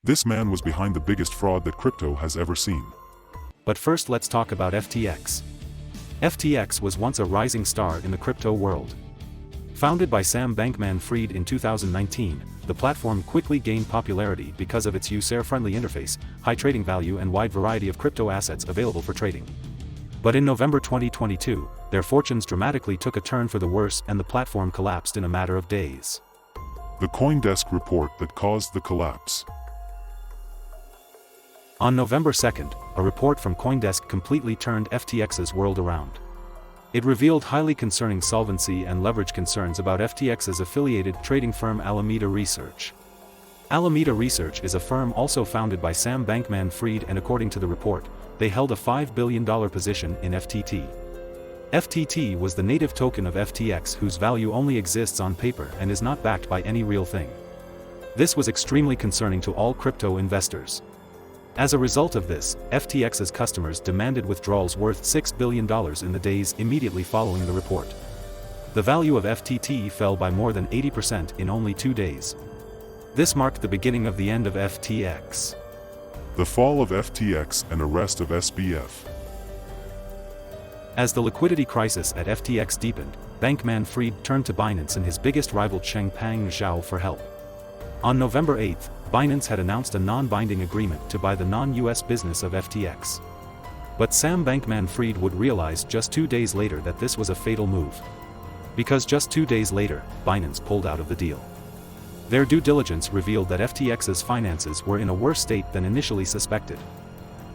This man was behind the biggest fraud that crypto has ever seen. But first let's talk about FTX. FTX was once a rising star in the crypto world. Founded by Sam Bankman-Fried in 2019, the platform quickly gained popularity because of its user-friendly interface, high trading value and wide variety of crypto assets available for trading. But in November 2022, their fortunes dramatically took a turn for the worse and the platform collapsed in a matter of days. The Coindesk report that caused the collapse. On November 2nd, a report from Coindesk completely turned FTX's world around. It revealed highly concerning solvency and leverage concerns about FTX's affiliated trading firm Alameda Research. Alameda Research is a firm also founded by Sam Bankman-Fried, and according to the report, they held a $5 billion position in FTT. FTT was the native token of FTX whose value only exists on paper and is not backed by any real thing. This was extremely concerning to all crypto investors. As a result of this, FTX's customers demanded withdrawals worth $6 billion in the days immediately following the report. The value of FTT fell by more than 80% in only 2 days. This marked the beginning of the end of FTX. The fall of FTX and arrest of SBF. As the liquidity crisis at FTX deepened, Bankman-Fried turned to Binance and his biggest rival Changpeng Zhao for help. On November 8, Binance had announced a non-binding agreement to buy the non-US business of FTX. But Sam Bankman-Fried would realize just 2 days later that this was a fatal move. Because just 2 days later, Binance pulled out of the deal. Their due diligence revealed that FTX's finances were in a worse state than initially suspected.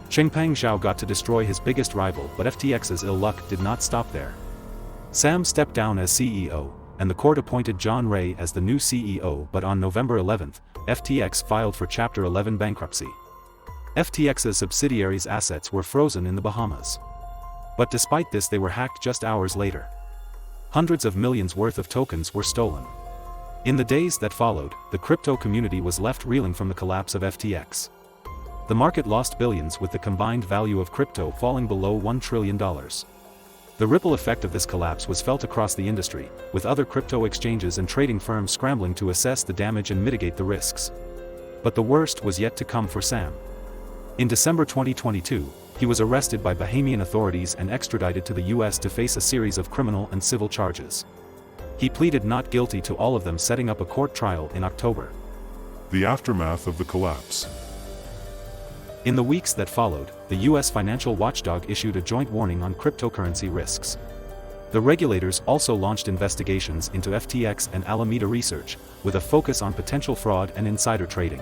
Changpeng Zhao got to destroy his biggest rival, but FTX's ill luck did not stop there. Sam stepped down as CEO, and the court appointed John Ray as the new CEO, but on November 11, FTX filed for Chapter 11 bankruptcy. FTX's subsidiaries' assets were frozen in the Bahamas. But despite this, they were hacked just hours later. Hundreds of millions worth of tokens were stolen. In the days that followed, the crypto community was left reeling from the collapse of FTX. The market lost billions, with the combined value of crypto falling below $1 trillion. The ripple effect of this collapse was felt across the industry, with other crypto exchanges and trading firms scrambling to assess the damage and mitigate the risks. But the worst was yet to come for Sam. In December 2022, he was arrested by Bahamian authorities and extradited to the US to face a series of criminal and civil charges. He pleaded not guilty to all of them, setting up a court trial in October. The aftermath of the collapse. In the weeks that followed, the U.S. financial watchdog issued a joint warning on cryptocurrency risks. The regulators also launched investigations into FTX and Alameda Research, with a focus on potential fraud and insider trading.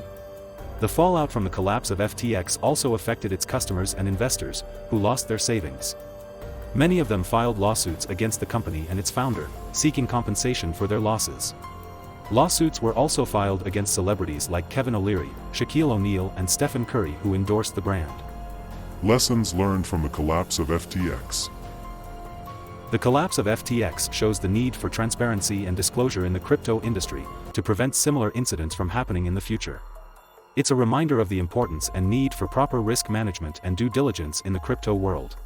The fallout from the collapse of FTX also affected its customers and investors, who lost their savings. Many of them filed lawsuits against the company and its founder, seeking compensation for their losses. Lawsuits were also filed against celebrities like Kevin O'Leary, Shaquille O'Neal and Stephen Curry, who endorsed the brand. Lessons learned from the collapse of FTX. The collapse of FTX shows the need for transparency and disclosure in the crypto industry, to prevent similar incidents from happening in the future. It's a reminder of the importance and need for proper risk management and due diligence in the crypto world.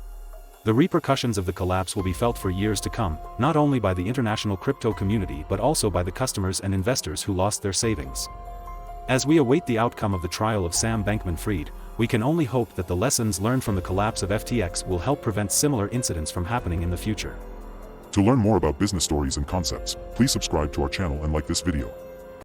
The repercussions of the collapse will be felt for years to come, not only by the international crypto community but also by the customers and investors who lost their savings. As we await the outcome of the trial of Sam Bankman-Fried, we can only hope that the lessons learned from the collapse of FTX will help prevent similar incidents from happening in the future. To learn more about business stories and concepts, please subscribe to our channel and like this video.